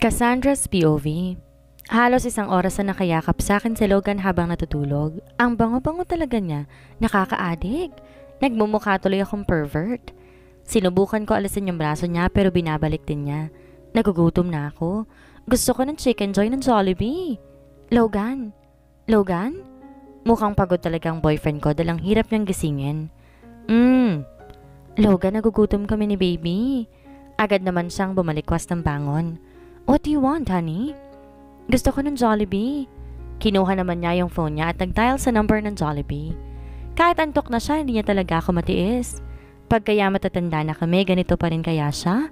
Cassandra's POV. Halos isang oras na nakayakap sa akin si Logan habang natutulog. Ang bango-bango talaga niya, nakaka-addict. Nagmumukha tuloy akong pervert. Sinubukan ko alisin yung braso niya pero binabalik din niya. Nagugutom na ako. Gusto ko ng chicken joy ng Jollibee. Logan? Logan? Mukhang pagod talaga ang boyfriend ko dahil ang hirap niyang gisingin. Logan, nagugutom kami ni baby. Agad naman siyang bumalikwas ng bangon. What do you want, honey? Gusto ko ng Jollibee. Kinuha naman niya yung phone niya at nag-dial sa number ng Jollibee. Kahit antok na siya, hindi niya talaga ako matiis. Pagkaya matatanda na kami, ganito pa rin kaya siya?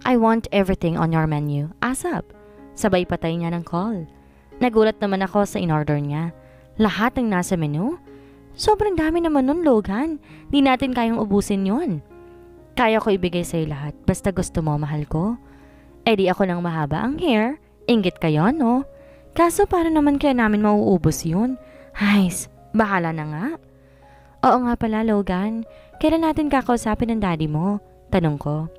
I want everything on your menu. ASAP. Sabay patay niya ng call. Nagulat naman ako sa in-order niya. Lahat ng nasa menu? Sobrang dami naman nun, Logan. Di natin kayang ubusin yun. Kaya ko ibigay sa'yo lahat, basta gusto mo, mahal ko. Eh di ako nang mahaba ang hair. Inggit kayo, no? Kaso para naman kaya namin mauubos yun? Hays, bahala na nga. Oo nga pala, Logan. Kailan natin kakausapin ng daddy mo? Tanong ko.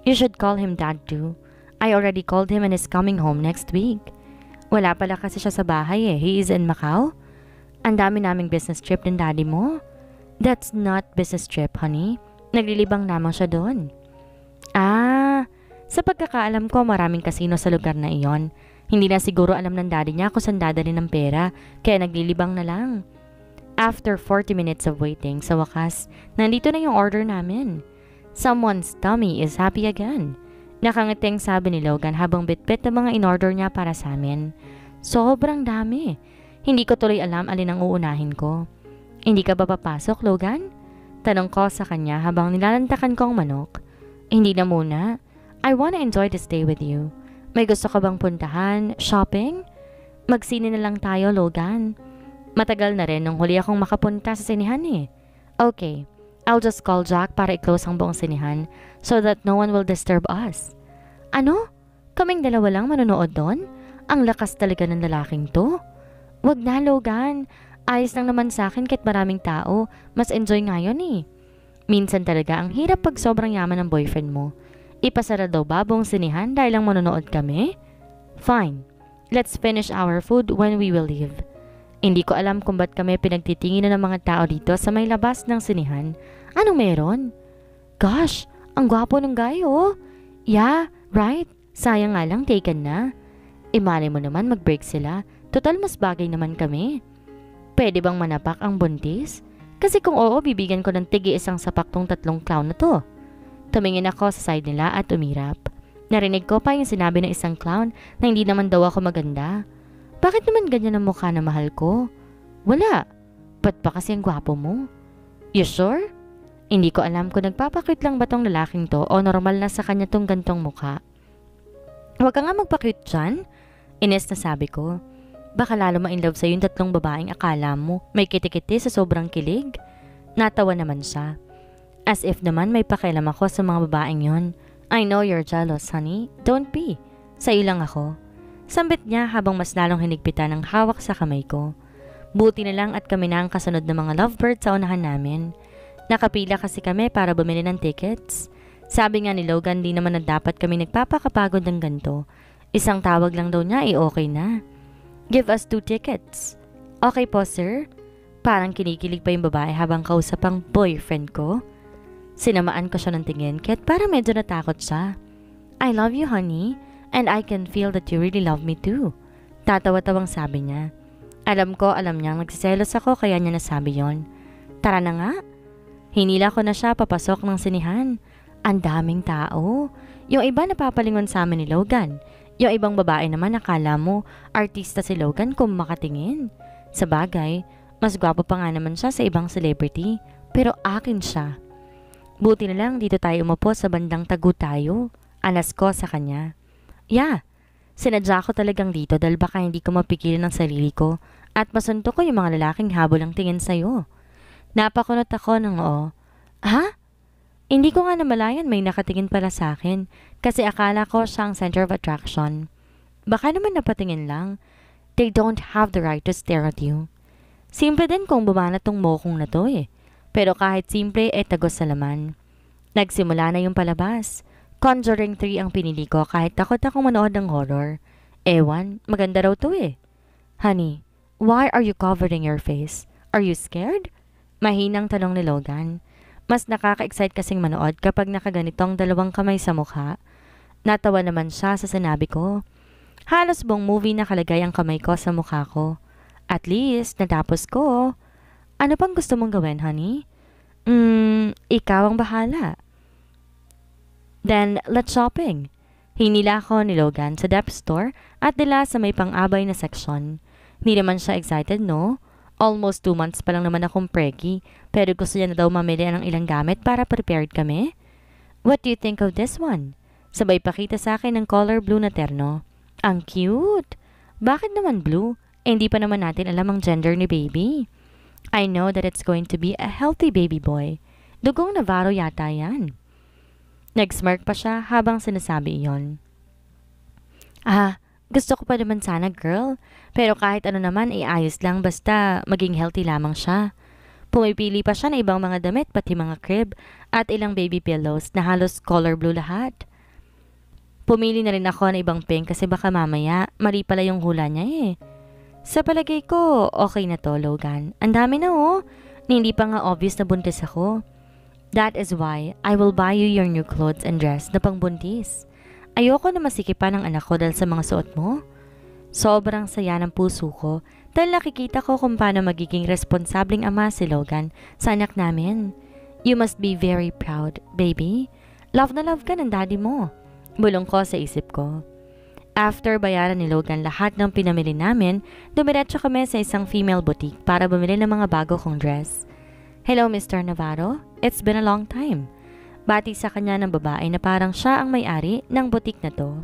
You should call him dad too. I already called him and is coming home next week. Wala pala kasi siya sa bahay eh. He is in Macau. Ang dami naming business trip ng daddy mo. That's not business trip, honey. Naglilibang lamang siya doon. Sa pagkakaalam ko, maraming kasino sa lugar na iyon. Hindi na siguro alam ng daddy niya kung saan dadalhin ng pera, kaya naglilibang na lang. After 40 minutes of waiting, sa wakas, nandito na yung order namin. Someone's tummy is happy again. Nakangiting sabi ni Logan habang bitbit ang mga in-order niya para sa amin. Sobrang dami. Hindi ko tuloy alam alin ang uunahin ko. Hindi ka ba papasok, Logan? Tanong ko sa kanya habang nilalantakan ko ang manok. Hindi na muna. I wanna enjoy this day with you. May gusto ka bang puntahan? Shopping? Magsine na lang tayo, Logan. Matagal na rin nung huli akong makapunta sa sinihan eh. Okay, I'll just call Jack para i-close ang buong sinihan so that no one will disturb us. Ano? Kaming dalawa lang manonood doon? Ang lakas talaga ng lalaking to. Wag na, Logan. Ayos lang naman sa akin kahit maraming tao. Mas enjoy nga yun eh. Minsan talaga ang hirap pag sobrang yaman ng boyfriend mo. Ipasara daw ba buong sinihan dahil lang manonood kami? Fine. Let's finish our food when we will leave. Hindi ko alam kung ba't kami pinagtitinginan ng mga tao dito sa may labas ng sinihan. Anong meron? Gosh, ang gwapo ng guy oh. Yeah, right. Sayang nga lang taken na. Imali mo naman mag-break sila. Total mas bagay naman kami. Pwede bang manapak ang buntis? Kasi kung oo, bibigyan ko ng tigi isang sapak tong tatlong clown na to. Tumingin ako sa side nila at umirap. Narinig ko pa yung sinabi ng isang clown na hindi naman daw ako maganda. Bakit naman ganyan ang mukha na mahal ko? Wala. Ba't pa kasi ang gwapo mo? You sure? Hindi ko alam kung nagpapakit lang ba tong lalaking to o normal na sa kanya tong gantong mukha. Huwag ka nga magpakit dyan. Ines na sabi ko. Baka lalo ma-inlove sa'yo yung tatlong babaeng akala mo may kitikiti sa sobrang kilig. Natawa naman siya. As if naman may pakialam ako sa mga babaeng yon. I know you're jealous, honey. Don't be. Sa'yo lang ako. Sambit niya habang mas lalong hinigpitan ang hawak sa kamay ko. Buti na lang at kami na ang kasunod ng mga lovebirds sa unahan namin. Nakapila kasi kami para bumili ng tickets. Sabi nga ni Logan di naman na dapat kami nagpapakapagod ng ganito. Isang tawag lang daw niya okay na. Give us 2 tickets. Okay po, sir. Parang kinikilig pa yung babae habang kausap ang boyfriend ko. Sinamaan ko siya ng tingin kahit parang medyo natakot siya. I love you, honey. And I can feel that you really love me too. Tatawa-tawang sabi niya. Alam ko, alam niyang nagsiselos ako kaya niya nasabi yon. Tara na nga. Hinila ko na siya papasok ng sinihan. Ang daming tao. Yung iba napapalingon sa amin ni Logan. Yung ibang babae naman akala mo artista si Logan kung makatingin. Sa bagay, mas gwapo pa nga naman siya sa ibang celebrity. Pero akin siya. Buti na lang dito tayo umupo sa bandang tagu tayo. Anas ko sa kanya. Yeah, sinadya ko talagang dito dahil baka hindi ko mapigilan ng sarili ko at masunto ko yung mga lalaking habol ang tingin sa'yo. Napakunot ako ng oo. Ha? Hindi ko nga namalayan may nakatingin pala sa akin kasi akala ko siya ang center of attraction. Baka naman napatingin lang. They don't have the right to stare at you. Simple din kung bumana tong mokong na to eh. Pero kahit simple tagos sa laman. Nagsimula na yung palabas. Conjuring 3 ang pinili ko kahit takot akong manood ng horror. Ewan, maganda raw to eh. Honey, why are you covering your face? Are you scared? Mahinang tanong ni Logan. Mas nakaka-excite kasing manood kapag nakaganitong dalawang kamay sa mukha. Natawa naman siya sa sinabi ko. Halos buong movie nakalagay ang kamay ko sa mukha ko. At least, natapos ko. Ano pang gusto mong gawin, honey? Ikaw ang bahala. Then, let's shopping. Hinila ko ni Logan sa dep store at nila sa may pang-abay na section. Hindi naman siya excited, no? Almost 2 months pa lang naman akong preggy, pero gusto niya na daw mamili ng ilang gamit para prepared kami. What do you think of this one? Sabay pakita sa akin ng color blue na terno. Ang cute! Bakit naman blue? Hindi pa naman natin alam ang gender ni baby. I know that it's going to be a healthy baby boy. Dugong Navarro yata yan. Nag-smirk pa siya habang sinasabi iyon. Gusto ko pa naman sana girl. Pero kahit ano naman ayos lang basta maging healthy lamang siya. Pumipili pa siya ng ibang mga damit pati mga crib at ilang baby pillows na halos color blue lahat. Pumili na rin ako ng ibang pink kasi baka mamaya mali pala yung hula niya eh. Sa palagay ko, okay na to, Logan. Ang dami na oh. Hindi pa nga obvious na buntis ako. That is why I will buy you your new clothes and dress na pangbuntis. Ayoko na masikipan ng anak ko dahil sa mga suot mo. Sobrang saya ng puso ko dahil nakikita ko kung paano magiging responsableng ama si Logan sa anak namin. You must be very proud, baby. Love na love ka ng daddy mo. Bulong ko sa isip ko. After bayaran ni Logan lahat ng pinamili namin, dumiretso kami sa isang female boutique para bumili ng mga bago kong dress. Hello, Mr. Navarro. It's been a long time. Bati sa kanya ng babae na parang siya ang may-ari ng boutique na to.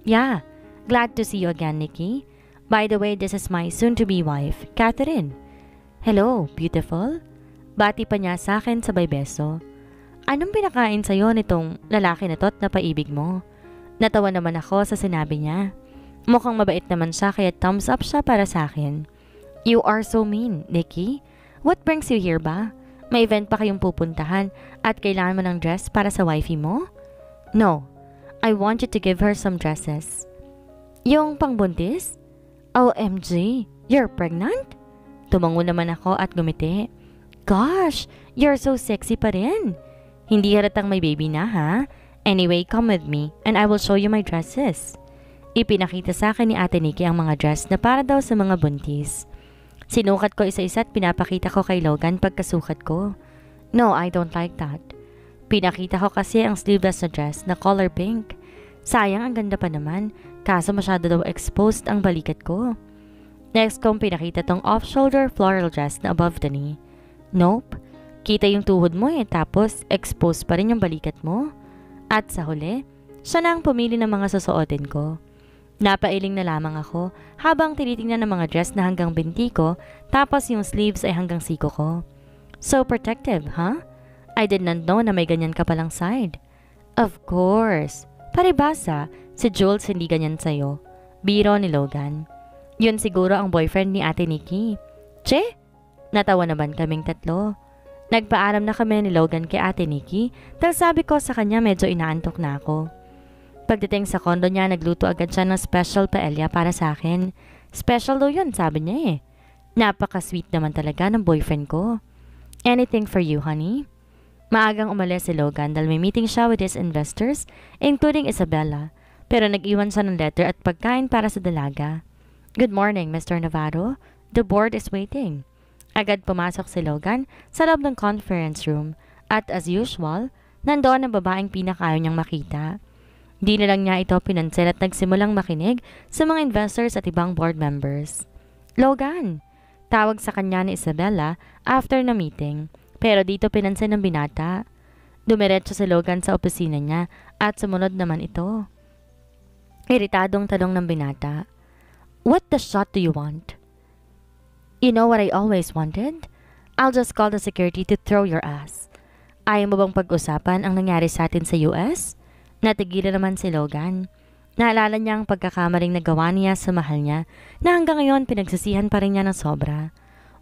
Yeah, glad to see you again, Nikki. By the way, this is my soon-to-be wife, Catherine. Hello, beautiful. Bati pa niya sa akin sabay beso. Anong pinakain sa'yo nitong lalaki na to't napaibig mo? Natawa naman ako sa sinabi niya. Mukhang mabait naman siya kaya thumbs up siya para sa akin. You are so mean, Nikki. What brings you here ba? May event pa kayong pupuntahan at kailangan mo ng dress para sa wifey mo? No, I want you to give her some dresses. Yung pangbuntis? OMG, you're pregnant? Tumango naman ako at gumiti. Gosh, you're so sexy pa rin. Hindi halatang may baby na ha? Anyway, come with me and I will show you my dresses. Ipinakita sa akin ni Ate Nikki ang mga dress na para daw sa mga buntis. Sinukat ko isa-isa at pinapakita ko kay Logan pagkasukat ko. No, I don't like that. Pinakita ko kasi ang sleeveless na dress na color pink. Sayang ang ganda pa naman, kaso masyado daw exposed ang balikat ko. Next kong pinakita tong off-shoulder floral dress na above the knee. Nope, kita yung tuhod mo eh tapos exposed pa rin yung balikat mo. At sa huli, siya na ang pumili ng mga susuotin ko. Napailing na lamang ako habang tinitingnan ng mga dress na hanggang binti ko tapos yung sleeves ay hanggang siko ko. So protective, huh? I did not know na may ganyan ka palang side. Of course. Paribasa, si Jules hindi ganyan sa'yo. Biro ni Logan. Yun siguro ang boyfriend ni Ate Nikki. Che? Natawa naman kaming tatlo. Nagpaalam na kami ni Logan kay Ate Nikki dahil sabi ko sa kanya medyo inaantok na ako. Pagdating sa kondo niya, nagluto agad siya ng special paella para sa akin. Special daw yun, sabi niya eh. Napaka-sweet naman talaga ng boyfriend ko. Anything for you, honey? Maagang umalis si Logan dahil may meeting siya with his investors, including Isabella. Pero nag-iwan siya ng letter at pagkain para sa dalaga. Good morning, Mr. Navarro. The board is waiting. Agad pumasok si Logan sa loob ng conference room at as usual, nandoon ang babaeng pinakayaw niyang makita. Di na lang niya ito pinansin at nagsimulang makinig sa mga investors at ibang board members. Logan! Tawag sa kanya ni Isabella after na meeting, pero dito pinansin ng binata. Dumiretso si Logan sa opisina niya at sumunod naman ito. Iritadong tanong ng binata. What the shot do you want? You know what I always wanted? I'll just call the security to throw your ass. Ayaw mo bang pag-usapan ang nangyari sa atin sa US? Natigilan naman si Logan. Naalala niya ang pagkakamaling nagawa niya sa mahal niya na hanggang ngayon pinagsisihan pa rin niya ng sobra.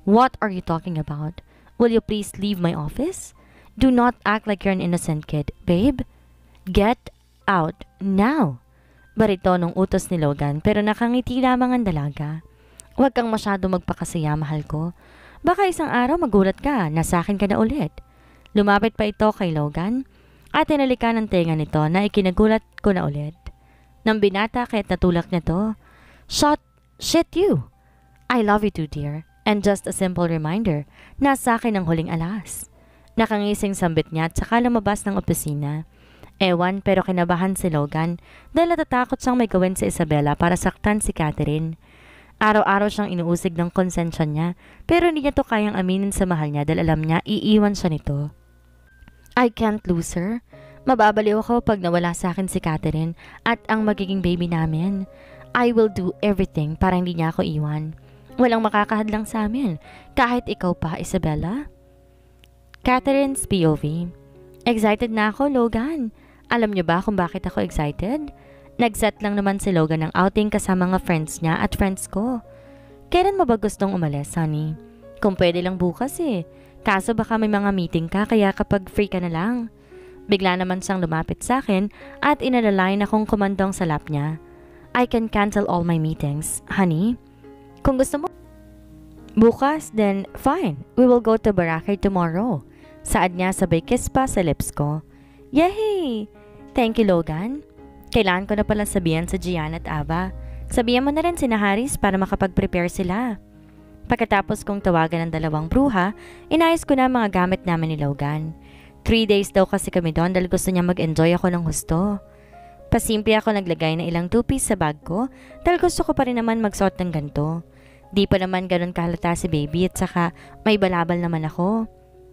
What are you talking about? Will you please leave my office? Do not act like you're an innocent kid, babe. Get out, now! Barito nung utos ni Logan pero nakangiti lamang ang dalaga. Huwag kang masyado magpakasaya, mahal ko. Baka isang araw magulat ka na sa akin ka na ulit. Lumapit pa ito kay Logan at tinalikan ng tenga nito na ikinagulat ko na ulit. Nang binata kahit natulak niya to, Shit you! I love you too, dear. And just a simple reminder na sa akin ang huling alas. Nakangising sambit niya at saka lumabas ng opisina. Ewan pero kinabahan si Logan dahil natatakot siyang may gawin si Isabella para saktan si Catherine. Araw-araw siyang inuusig ng konsensya niya pero hindi niya to kayang aminin sa mahal niya dahil alam niya iiwan siya nito. I can't lose her. Mababaliw ako pag nawala sa akin si Catherine at ang magiging baby namin. I will do everything para hindi niya ako iwan. Walang makakahadlang sa amin kahit ikaw pa, Isabella. Catherine's POV. Excited na ako, Logan. Alam niyo ba kung bakit ako excited? Nag-set lang naman si Logan ng outing kasama mga friends niya at friends ko. Kailan mo ba gustong umalis, honey? Kung pwede lang bukas eh. Kaso baka may mga meeting ka kaya kapag free ka na lang. Bigla naman siyang lumapit sa akin at inalalay na kong kumandong sa lap niya. I can cancel all my meetings, honey. Kung gusto mo bukas, then fine. We will go to Boracay tomorrow. Saad niya sabay kiss pa sa lips ko. Yay! Thank you, Logan. Kailangan ko na pala sabihan sa Gian at Ava. Sabihan mo na rin sina Haris para makapag-prepare sila. Pagkatapos kong tawagan ng dalawang bruha, inayos ko na mga gamit namin ni Logan. 3 days daw kasi kami doon dahil gusto niya mag-enjoy ako ng husto. Pasimple ako naglagay ng ilang 2-piece sa bag ko dahil gusto ko pa rin naman magsuot ng ganito. Di pa naman ganun kahalata si baby at saka may balabal naman ako.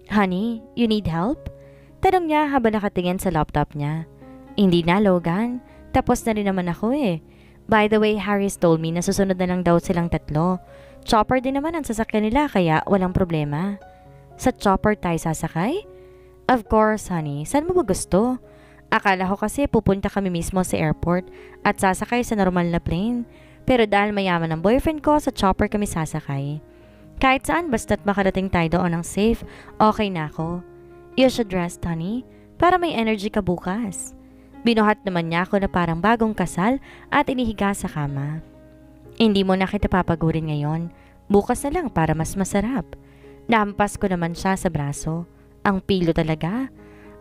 Honey, you need help? Tanong niya habang nakatingin sa laptop niya. Hindi na, Logan. Tapos na rin naman ako eh. By the way, Harris told me na susunod na lang daw silang 3. Chopper din naman ang sasakyan nila kaya walang problema. Sa chopper tayo sasakay? Of course, honey. Saan mo ba gusto? Akala ko kasi pupunta kami mismo sa airport at sasakay sa normal na plane. Pero dahil mayaman ang boyfriend ko, sa chopper kami sasakay. Kahit saan basta't makarating tayo doon ng safe, okay na ako. You should rest, honey, para may energy ka bukas. Binuhat naman niya ako na parang bagong kasal at inihiga sa kama. Hindi mo na kita papagurin ngayon. Bukas na lang para mas masarap. Nahampas ko naman siya sa braso. Ang pilo talaga.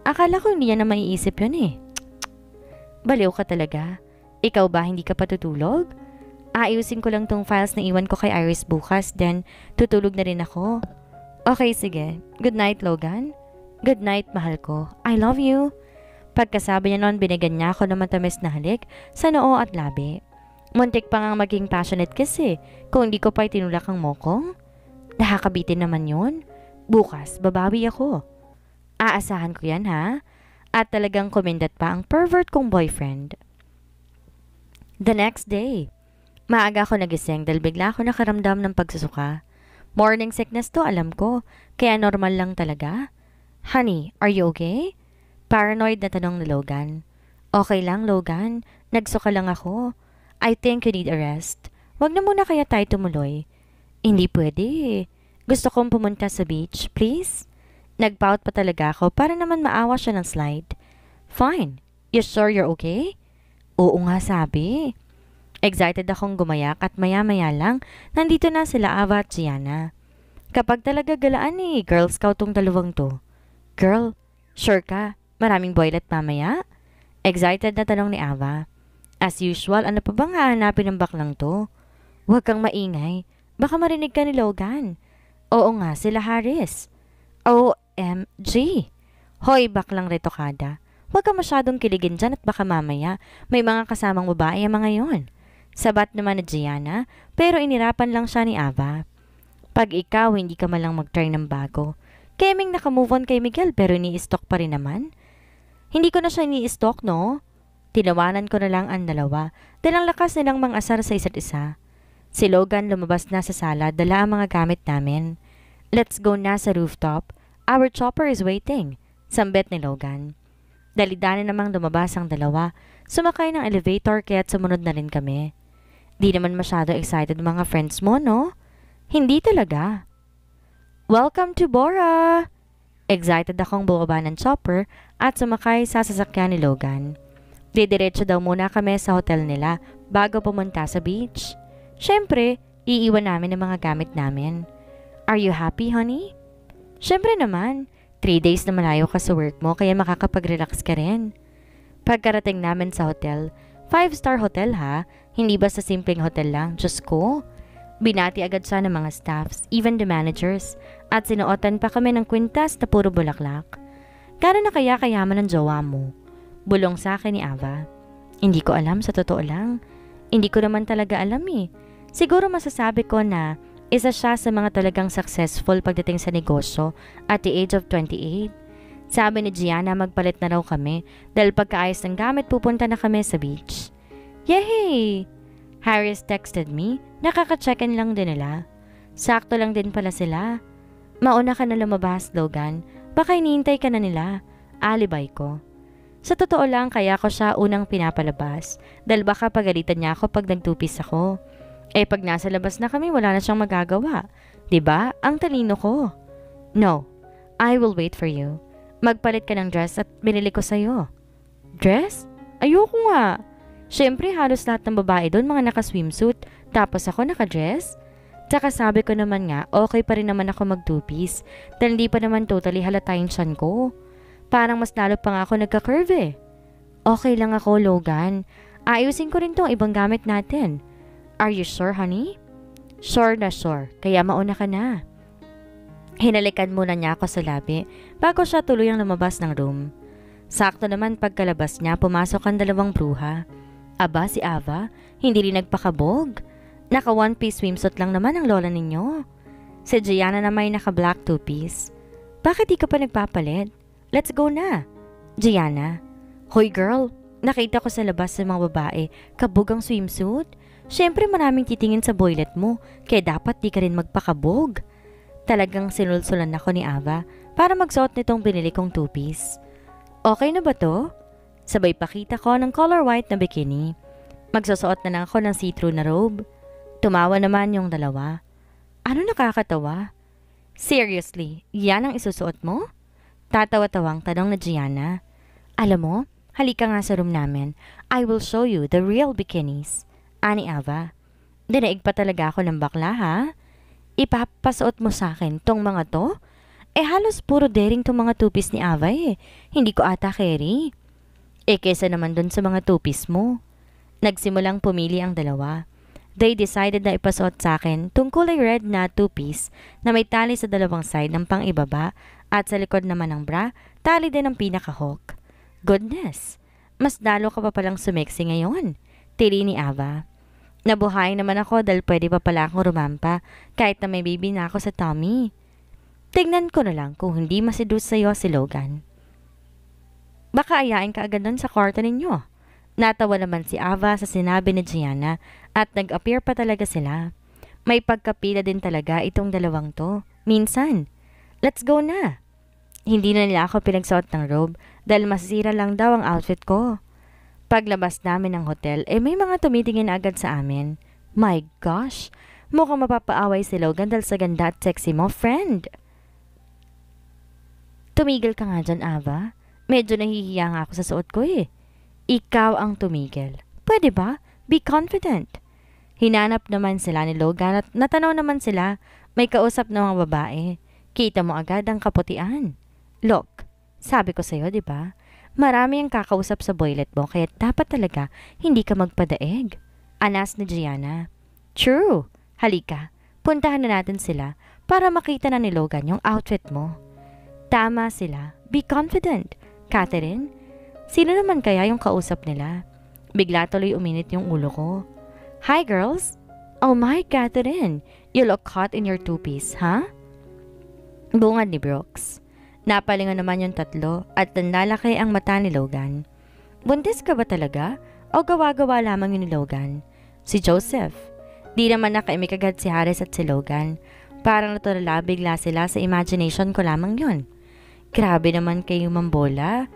Akala ko hindi niya na maiisip yun eh. Baliw ka talaga. Ikaw ba hindi ka patutulog? Aayusin ko lang tong files na iwan ko kay Iris bukas, then tutulog na rin ako. Okay, sige. Good night, Logan. Good night, mahal ko. I love you. Pagkasabi niya noon, binigyan niya ako ng matamis na halik sa noo at labi. Muntik pa nga maging passionate kasi kung hindi ko pa itinulak ang mokong. Nakakabitin naman yun. Bukas, babawi ako. Aasahan ko yan, ha? At talagang kumindat pa ang pervert kong boyfriend. The next day, maaga ako nagising dahil bigla ako nakaramdam ng pagsusuka. Morning sickness to, alam ko. Kaya normal lang talaga. Honey, are you okay? Paranoid na tanong ni Logan. Okay lang, Logan. Nagsuka lang ako. I think you need a rest. Wag na muna kaya tayo tumuloy. Hindi pwede. Gusto kong pumunta sa beach, please? Nagpout pa talaga ako para naman maawa siya ng slide. Fine. You sure you're okay? Oo nga sabi. Excited akong gumayak at maya-maya lang nandito na sila Ava at Gianna. Kapag talaga galaan eh, Girl Scout tong dalawang to. Girl, sure ka? Maraming boylet mamaya? Excited na tanong ni Ava. As usual, ano pa bang hahanapin ng baklang to? Huwag kang maingay. Baka marinig ka ni Logan. Oo nga, sila Haris. OMG. Hoy, baklang retokada. Huwag ka masyadong kiligin dyan at baka mamaya may mga kasamang babae ang mga yon. Sabat naman na Gianna, pero inirapan lang siya ni Ava. Pag ikaw, hindi ka malang mag-try ng bago. Keming naka-move on kay Miguel pero ni-stalk pa rin naman. Hindi ko na siya ni-stalk, no? Tinawanan ko na lang ang dalawa dahil ang lakas nilang mang-asar sa isa't isa. Si Logan lumabas na sa sala, dala ang mga gamit namin. Let's go na sa rooftop. Our chopper is waiting. Sambet ni Logan. Dalidanan namang lumabas ang dalawa. Sumakay ng elevator kaya't sumunod na rin kami. Di naman masyado excited mga friends mo, no? Hindi talaga. Welcome to Bora! Excited akong bumaba ng chopper at sumakay sa sasakyan ni Logan. Didiretso daw muna kami sa hotel nila bago pumunta sa beach. Syempre, iiwan namin ang mga gamit namin. Are you happy, honey? Syempre naman. 3 days na malayo ka sa work mo kaya makakapag-relax ka rin. Pagkarating namin sa hotel, 5-star hotel ha, hindi ba sa simpleng hotel lang, Diyos ko. Binati agad siya ng mga staffs, even the managers, at sinuotan pa kami ng kwintas na puro bulaklak. Kano na kaya kayaman ng jowa mo? Bulong sa akin ni Ava. Hindi ko alam, sa totoo lang. Hindi ko naman talaga alam eh. Siguro masasabi ko na isa siya sa mga talagang successful pagdating sa negosyo at the age of 28. Sabi ni Gianna magpalit na raw kami dahil pagkaayos ng gamit pupunta na kami sa beach. Yay! Harris texted me, nakaka-check-in lang din nila. Sakto lang din pala sila. Mauna ka na lumabas, Logan. Baka hinihintay ka na nila. Alibay ko. Sa totoo lang kaya ko siya unang pinapalabas dahil baka pagalitan niya ako pag nagtupis ako. Eh pag nasa labas na kami wala na siyang magagawa. 'Di ba? Ang talino ko. No, I will wait for you. Magpalit ka ng dress at binili ko sa'yo. Dress? Ayoko nga. Siyempre halos lahat ng babae doon mga naka-swimsuit tapos ako naka-dress. Tsaka sabi ko naman nga okay pa rin naman ako mag-two-piece dahil hindi pa naman totally halata yung tiyan ko. Parang mas lalo pa nga ako nagka-curve eh. Okay lang ako, Logan. Ayusin ko rin tong ibang gamit natin. Are you sure, honey? Sure na sure, kaya mauna ka na. Hinalikan muna niya ako sa labi bago siya tuluyang lumabas ng room. Sakto naman pagkalabas niya, pumasok ang dalawang bruha. Aba, si Ava, hindi rin nagpakabog. Naka one-piece swimsuit lang naman ang lola ninyo. Si Gianna na may naka-black two-piece. Bakit di ka pa nagpapalit? Let's go na. Gianna. Hoy girl, nakita ko sa labas sa mga babae, kabog ang swimsuit. Siyempre maraming titingin sa boylet mo, kaya dapat di ka rin magpakabog. Talagang sinulsulan ako ni Ava para magsuot nitong binili kong two-piece. Okay na ba to? Sabay pakita ko ng color white na bikini. Magsusuot na lang ako ng see-through na robe. Tumawa naman yung dalawa. Ano nakakatawa? Seriously, yan ang isusuot mo? Tatawa-tawang tanong na Gianna. Alam mo, halika nga sa room namin. I will show you the real bikinis. Ani Ava. Dinaig pa talaga ako ng bakla ha? Ipapasuot mo sa akin tong mga to? Eh halos puro daring tong mga two-piece ni Ava eh. Hindi ko ata carry. Eh kesa naman dun sa mga two-piece mo. Nagsimulang pumili ang dalawa. They decided na ipasuot sa akin tong kulay red na two-piece na may tali sa dalawang side ng pang-ibaba at sa likod naman ng bra, tali din ang pinaka-hook. Goodness! Mas lalo ka pa palang sumexy ngayon. Tili ni Ava. Nabuhay naman ako dahil pwede pa pala akong rumampa kahit na may baby na ako sa tummy. Tignan ko na lang kung hindi maseduce sa'yo si Logan. Baka ayain ka agad nun sa kwarto ninyo. Natawa naman si Ava sa sinabi ni Gianna at nag-appear pa talaga sila. May pagkapila din talaga itong dalawang to. Minsan. Let's go na. Hindi na nila ako pinagsuot ng robe dahil masisira lang daw ang outfit ko. Paglabas namin ng hotel, may mga tumitingin agad sa amin. My gosh, mukhang mapapaaway si Logan dahil sa ganda at sexy mo, friend. Tumigil ka nga dyan, Ava. Medyo nahihiya nga ako sa suot ko eh. Ikaw ang tumigil. Pwede ba? Be confident. Hinanap naman sila ni Logan at natanaw naman sila. May kausap na mga babae. Kita mo agad ang kaputian. Look, sabi ko sa'yo, di ba? Marami ang kakausap sa boylet mo kaya dapat talaga hindi ka magpadaig. Anas ni Gianna. True. Halika, puntahan na natin sila para makita na ni Logan yung outfit mo. Tama sila. Be confident. Catherine, sino naman kaya yung kausap nila? Bigla tuloy uminit yung ulo ko. Hi girls! Oh my, Catherine! You look hot in your two-piece, huh? Bungad ni Brooks. Napalingon naman yung tatlo at nanlalaki ang mata ni Logan. Buntis ka ba talaga? O gawa-gawa lamang yun ni Logan? Si Joseph. Di naman nakaimik agad si Harris at si Logan. Parang natulala bigla sila sa imagination ko lamang yun. Grabe naman kayo mambola.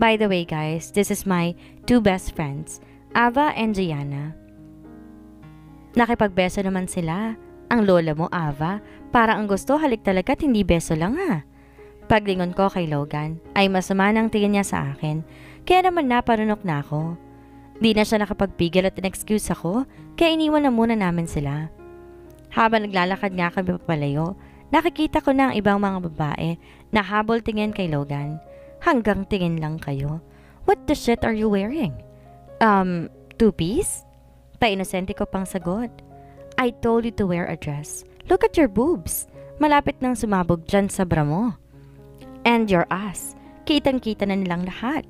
By the way guys, this is my two best friends, Ava and Gianna. Nakipagbeso naman sila. Ang lola mo, Ava, parang ang gusto halik talaga at hindi beso lang ha. Paglingon ko kay Logan, ay masama nang tingin niya sa akin. kaya naman naparunok na ako. Di na siya nakapagpigil at in-excuse ako, kaya iniwan na muna namin sila. Habang naglalakad nga kami papalayo, nakikita ko na ang ibang mga babae na habol tingin kay Logan. Hanggang tingin lang kayo. What the shit are you wearing? Two-piece? Pa-inosente ko pang sagot. I told you to wear a dress. Look at your boobs. Malapit nang sumabog dyan sa bra mo. And your ass. Kitang-kita na nilang lahat.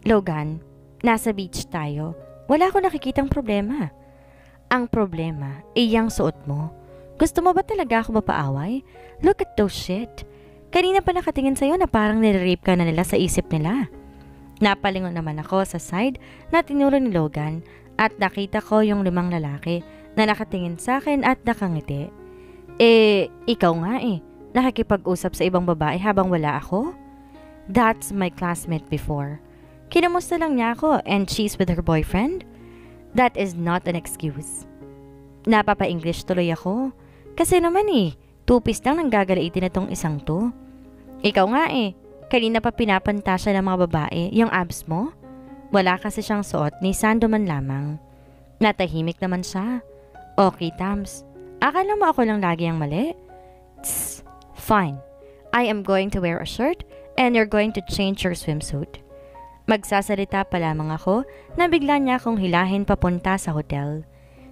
Logan, nasa beach tayo. Wala ko nakikitang problema. Ang problema ay yung suot mo. Gusto mo ba talaga ako mapaaway? Look at those shit. Kanina pa nakatingin sa'yo na parang nire-rape ka na nila sa isip nila. Napalingon naman ako sa side na tinuro ni Logan at nakita ko yung 5 lalaki na nakatingin sa akin at nakangiti. Ikaw nga nakikipag-usap sa ibang babae habang wala ako? That's my classmate before. Kinamusta lang niya ako and she's with her boyfriend? That is not an excuse. Napapa-English tuloy ako. Kasi naman 2-piece lang nang gagalaitin na tong isang to. Ikaw nga kanina pa pinapantasya ng mga babae yung abs mo. Wala kasi siyang suot ni sando man lamang. Natahimik naman siya. Okay, Tams. Akala mo ako lang lagi ang mali? Tss, fine. I am going to wear a shirt and you're going to change your swimsuit. Magsasalita pa lamang ako na bigla niya akong hilahin papunta sa hotel.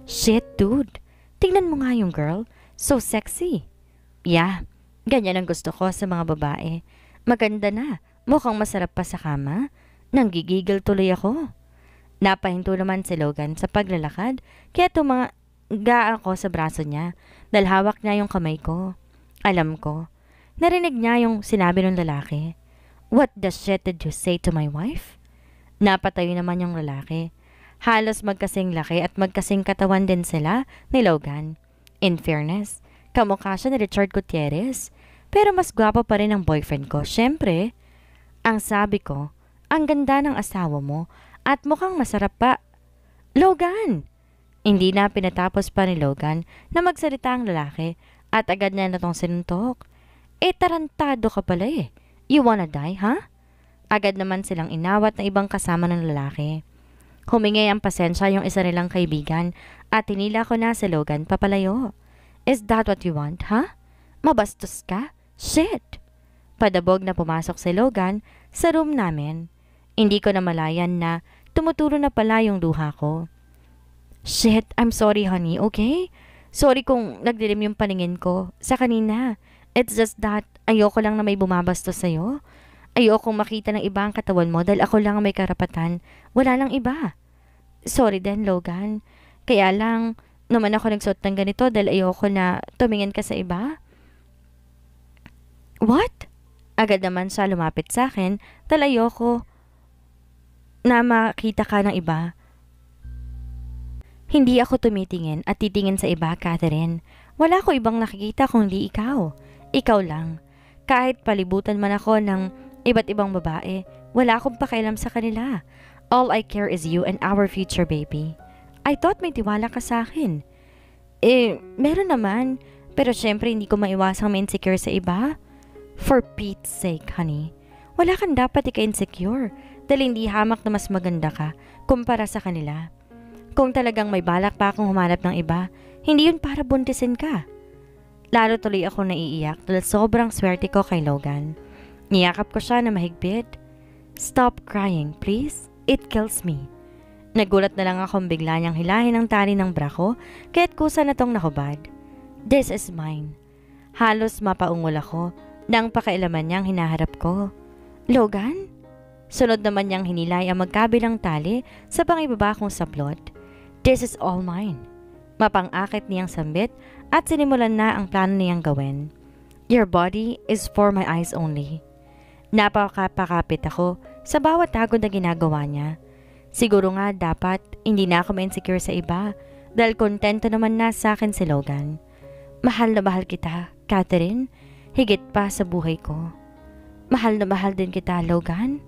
Shit, dude. Tingnan mo nga yung girl. So sexy. Yeah, ganyan ang gusto ko sa mga babae. Maganda na. Mukhang masarap pa sa kama. Nanggigigil tuloy ako. Napahinto naman si Logan sa paglalakad kaya tumaga ako sa braso niya dahil hawak niya yung kamay ko. Alam ko. Narinig niya yung sinabi ng lalaki. What the shit did you say to my wife? Napatayo naman yung lalaki. Halos magkasing laki at magkasing katawan din sila ni Logan. In fairness, kamukha siya ni Richard Gutierrez. Pero mas gwapo pa rin ang boyfriend ko. Siyempre, ang sabi ko, ang ganda ng asawa mo at mukhang masarap pa. Logan! Hindi na pinatapos pa ni Logan na magsalita ang lalaki at agad na natong sinuntok. Tarantado ka pala You wanna die, huh? Agad naman silang inawat na ibang kasama ng lalaki. Humingi ang pasensya yung isa nilang kaibigan at tinila ko na si Logan papalayo. Is that what you want, huh? Mabastos ka? Shit! Padabog na pumasok si Logan sa room namin. Hindi ko na malayan na tumutulo na pala yung luha ko. Shit, I'm sorry honey, okay? Sorry kung nagdilim yung paningin ko sa kanina. It's just that ayoko lang na may bumabastos sa'yo. Ayokong makita ng iba ang katawan mo dahil ako lang ang may karapatan. Wala lang iba. Sorry din, Logan. Kaya lang, naman ako nagsuot ng ganito dahil ayoko na tumingin ka sa iba. What? Agad naman siya lumapit sa akin dahil ayoko na makita ka ng iba. Hindi ako tumitingin at titingin sa iba, Catherine. Wala ko ibang nakikita kundi ikaw. Ikaw lang. Kahit palibutan man ako ng iba't ibang babae, wala akong pakialam sa kanila. All I care is you and our future baby. I thought may tiwala ka sa akin. Meron naman. Pero syempre hindi ko maiwasang ma-insecure sa iba. For Pete's sake, honey. Wala kang dapat ika-insecure dahil hindi hamak na mas maganda ka kumpara sa kanila. Kung talagang may balak pa akong humanap ng iba, hindi yun para buntisin ka. Lalo tuloy ako naiiyak dahil sobrang swerte ko kay Logan. Niyakap ko siya na mahigpit. Stop crying, please. It kills me. Nagulat na lang akong bigla niyang hilahin ang tali ng bra ko kaya't kusa na tong nakubad. This is mine. Halos mapaungol ako nang pakailaman niyang hinaharap ko. Logan? Sunod naman niyang hinilay ang magkabilang tali sa pangibaba kong saplot. This is all mine. Mapang-akit niyang sambit at sinimulan na ang plano niyang gawin. Your body is for my eyes only. Napakapakapit ako sa bawat tagod na ginagawa niya. Siguro nga dapat hindi na ako ma-insecure sa iba dahil kontento naman na sa akin si Logan. Mahal na mahal kita, Catherine, higit pa sa buhay ko. Mahal na mahal din kita, Logan.